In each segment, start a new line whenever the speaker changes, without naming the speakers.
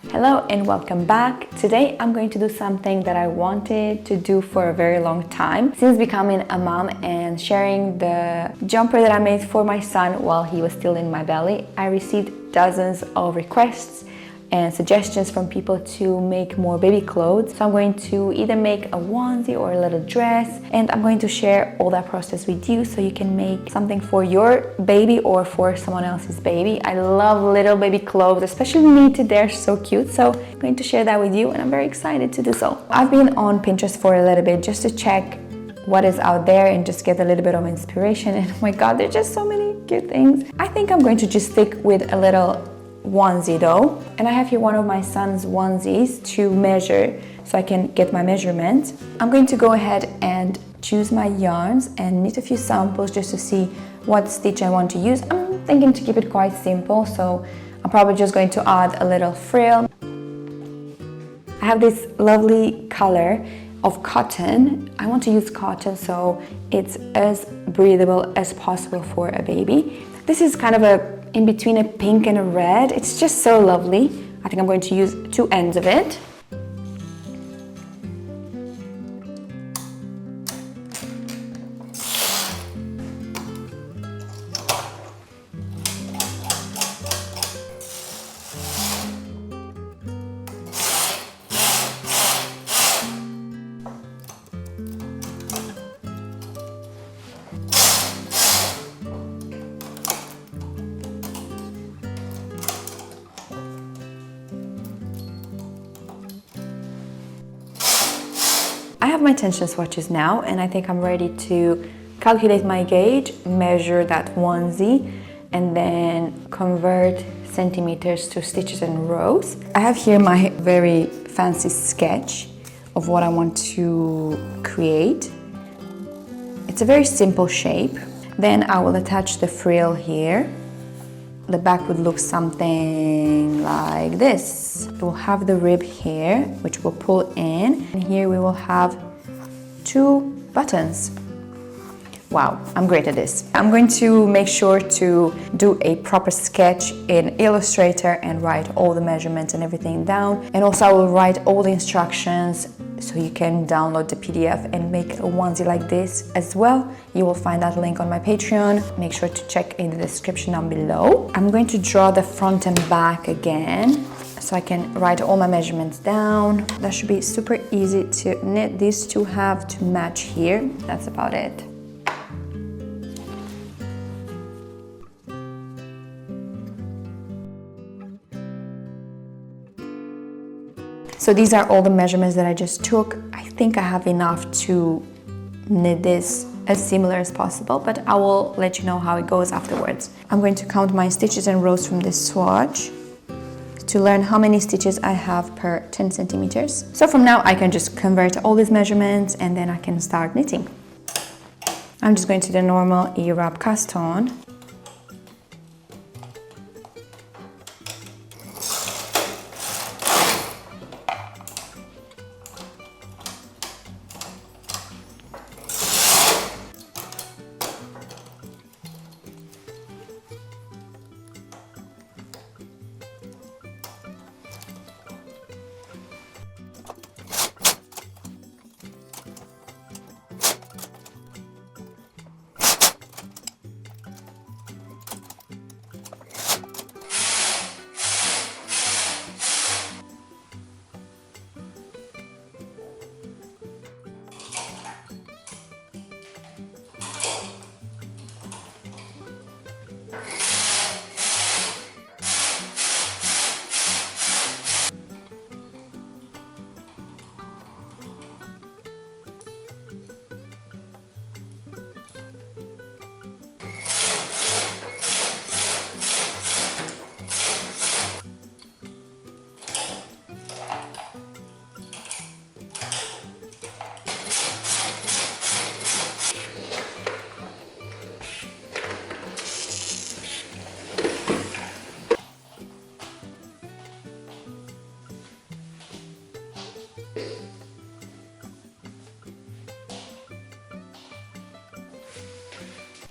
Hello and welcome back. Today I'm going to do something that I wanted to do for a very long time. Since becoming a mom and sharing the jumper that I made for my son while he was still in my belly, I received dozens of requests and suggestions from people to make more baby clothes. So I'm going to either make a onesie or a little dress, and I'm going to share all that process with you so you can make something for your baby or for someone else's baby. I love little baby clothes, especially knitted. They're so cute. So I'm going to share that with you and I'm very excited to do so. I've been on Pinterest for a little bit just to check what is out there and just get a little bit of inspiration, and oh my god, there's just so many cute things. I think I'm going to just stick with a little onesie though, and I have here one of my son's onesies to measure so I can get my measurement. I'm going to go ahead and choose my yarns and knit a few samples just to see what stitch I want to use. I'm thinking to keep it quite simple, so I'm probably just going to add a little frill. I have this lovely color of cotton. I want to use cotton so it's as breathable as possible for a baby. This is kind of a in between a pink and a red. It's just so lovely. I think I'm going to use two ends of it. I have my tension swatches now, and I think I'm ready to calculate my gauge, measure that onesie, and then convert centimeters to stitches and rows. I have here my very fancy sketch of what I want to create. It's a very simple shape. Then I will attach the frill here. The back would look something like this. We'll have the rib here, which we'll pull in, and here we will have two buttons. Wow, I'm great at this. I'm going to make sure to do a proper sketch in Illustrator and write all the measurements and everything down. And also I will write all the instructions so you can download the PDF and make a onesie like this as well. You will find that link on my Patreon. Make sure to check in the description down below. I'm going to draw the front and back again so I can write all my measurements down. That should be super easy to knit. These two have to match here. That's about it. So these are all the measurements that I just took. I think I have enough to knit this as similar as possible, but I will let you know how it goes afterwards. I'm going to count my stitches and rows from this swatch to learn how many stitches I have per 10 centimeters. So from now I can just convert all these measurements and then I can start knitting. I'm just going to the normal ear-wrap cast on.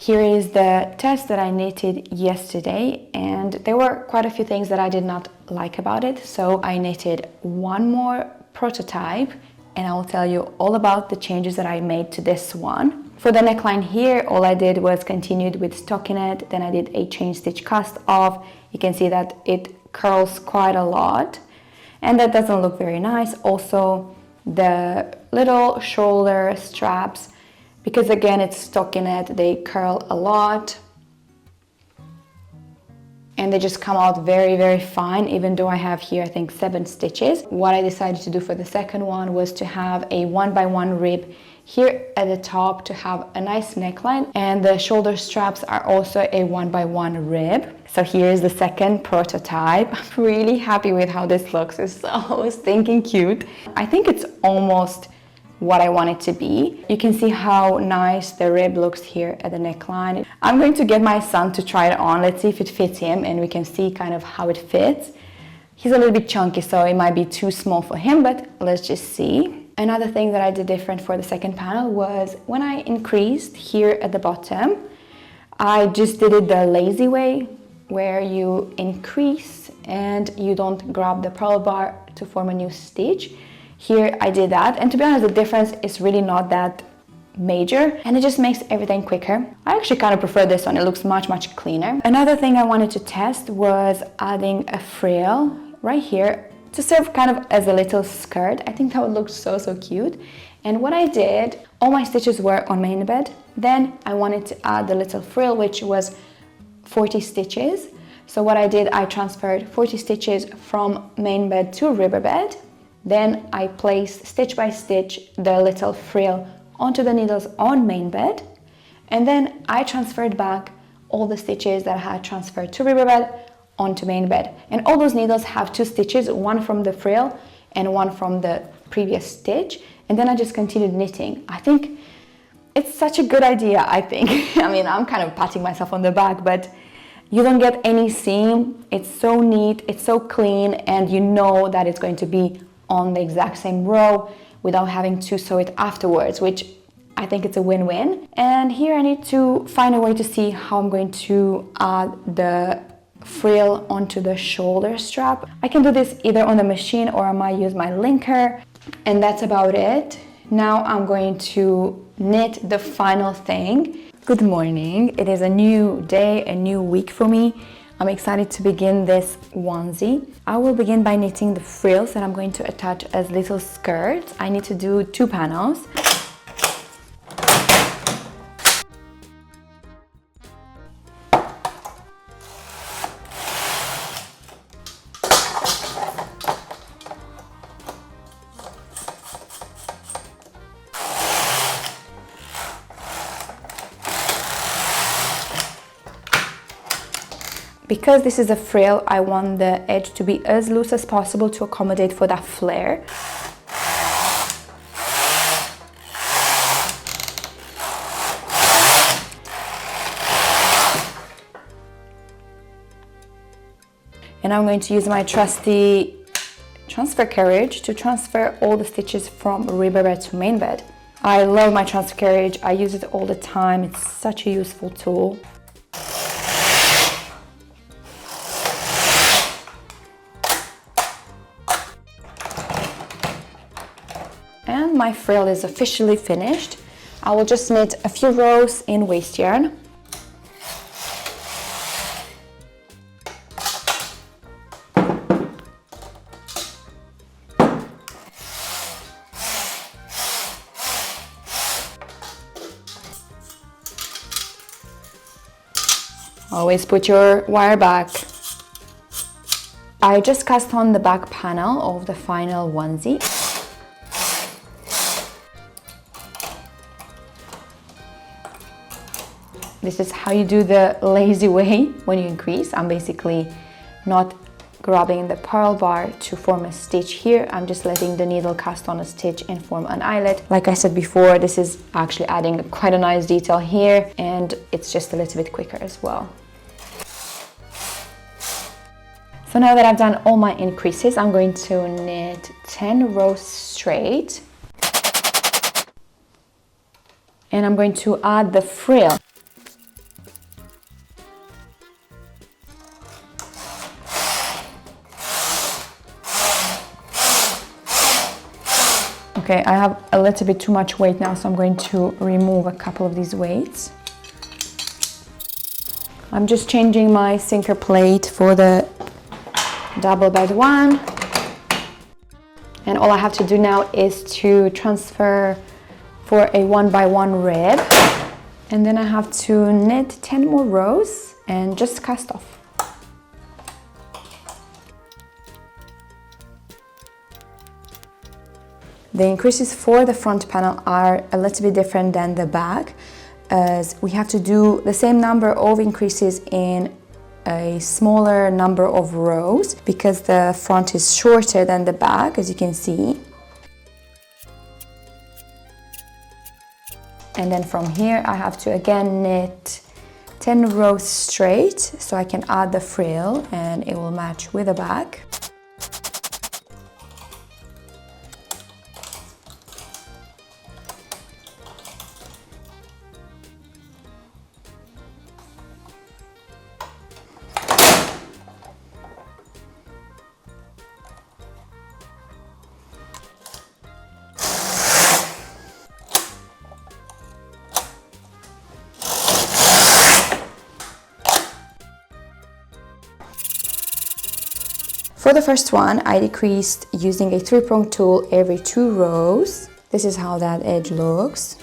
Here is the test that I knitted yesterday, and there were quite a few things that I did not like about it. So I knitted one more prototype, and I will tell you all about the changes that I made to this one. For the neckline here, all I did was continued with stockinette, then I did a chain stitch cast off. You can see that it curls quite a lot, and that doesn't look very nice. Also, the little shoulder straps, because again it's stockinette, they curl a lot and they just come out very fine, even though I have here I think 7 stitches. What I decided to do for the second one was to have a 1x1 rib here at the top to have a nice neckline, and the shoulder straps are also a 1x1 rib. So here's the second prototype. I'm really happy with how this looks. It's so stinking cute. I think it's almost what I want it to be. You can see how nice the rib looks here at the neckline. I'm going to get my son to try it on. Let's see if it fits him, and we can see kind of how it fits. He's a little bit chunky, so it might be too small for him, but let's just see. Another thing that I did different for the second panel was when I increased here at the bottom, I just did it the lazy way, where you increase and you don't grab the purl bar to form a new stitch. Here I did that, and to be honest, the difference is really not that major, and it just makes everything quicker. I actually kind of prefer this one. It looks much cleaner. Another thing I wanted to test was adding a frill right here to serve kind of as a little skirt. I think that would look so cute. And what I did, all my stitches were on main bed. Then I wanted to add the little frill, which was 40 stitches. So what I did, I transferred 40 stitches from main bed to river bed. Then I placed stitch by stitch the little frill onto the needles on main bed, and then I transferred back all the stitches that I had transferred to river bed onto main bed. And all those needles have 2 stitches, one from the frill and one from the previous stitch, and then I just continued knitting. I think it's such a good idea, I think. I mean, I'm kind of patting myself on the back, but you don't get any seam. It's so neat, it's so clean, and you know that it's going to be on the exact same row without having to sew it afterwards, which I think it's a win-win. And here I need to find a way to see how I'm going to add the frill onto the shoulder strap. I can do this either on the machine or I might use my linker, and that's about it. Now I'm going to knit the final thing. Good morning. It is a new day, a new week for me. I'm excited to begin this onesie. I will begin by knitting the frills that I'm going to attach as little skirts. I need to do 2 panels. Because this is a frill, I want the edge to be as loose as possible to accommodate for that flare. And I'm going to use my trusty transfer carriage to transfer all the stitches from river bed to main bed. I love my transfer carriage. I use it all the time. It's such a useful tool. And my frill is officially finished. I will just knit a few rows in waste yarn. Always put your wire back. I just cast on the back panel of the final onesie. This is how you do the lazy way when you increase. I'm basically not grabbing the purl bar to form a stitch here. I'm just letting the needle cast on a stitch and form an eyelet. Like I said before, this is actually adding quite a nice detail here, and it's just a little bit quicker as well. So now that I've done all my increases, I'm going to knit 10 rows straight. And I'm going to add the frill. Okay, I have a little bit too much weight now, so I'm going to remove a couple of these weights. I'm just changing my sinker plate for the double bed one. And all I have to do now is to transfer for a 1x1 rib. And then I have to knit 10 more rows and just cast off. The increases for the front panel are a little bit different than the back, as we have to do the same number of increases in a smaller number of rows because the front is shorter than the back, as you can see. And then from here I have to again knit 10 rows straight so I can add the frill and it will match with the back. For the first one, I decreased using a 3-prong tool every 2 rows. This is how that edge looks.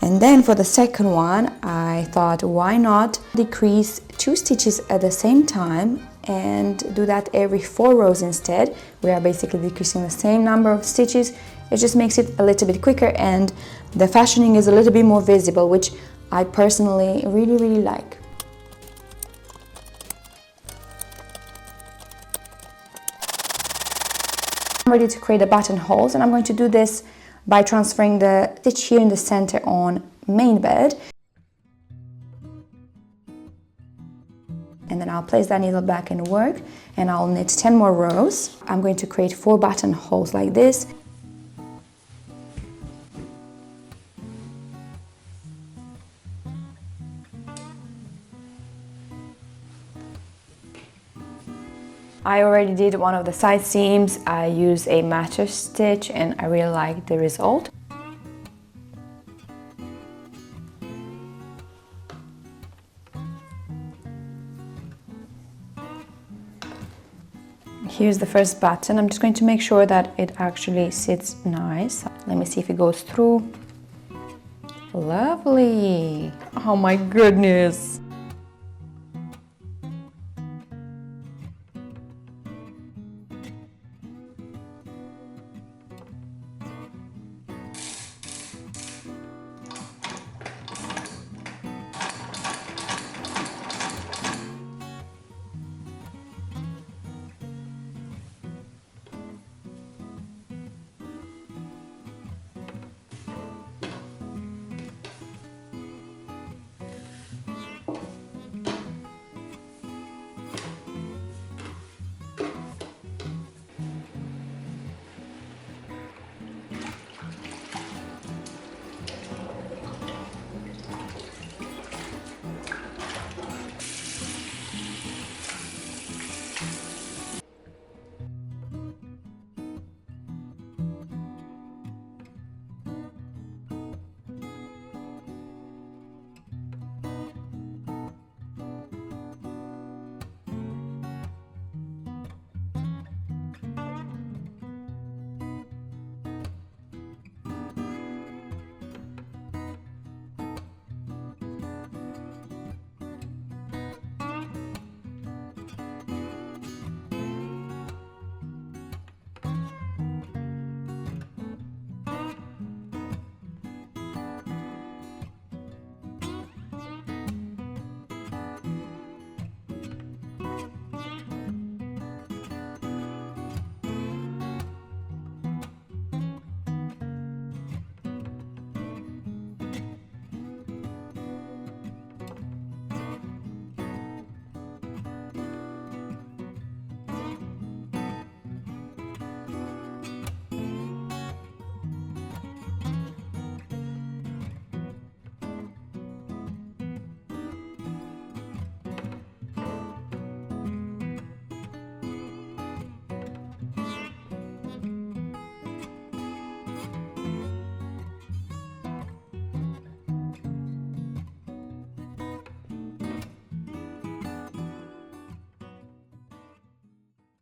And then for the second one, I thought, why not decrease 2 stitches at the same time and do that every 4 rows instead. We are basically decreasing the same number of stitches. It just makes it a little bit quicker and the fashioning is a little bit more visible, which I personally really like. I'm ready to create the buttonholes, and I'm going to do this by transferring the stitch here in the center on main bed. And then I'll place that needle back and work, and I'll knit 10 more rows. I'm going to create 4 buttonholes like this. I already did one of the side seams. I used a matcher stitch and I really like the result. Here's the first button. I'm just going to make sure that it actually sits nice. Let me see if it goes through. Lovely! Oh my goodness!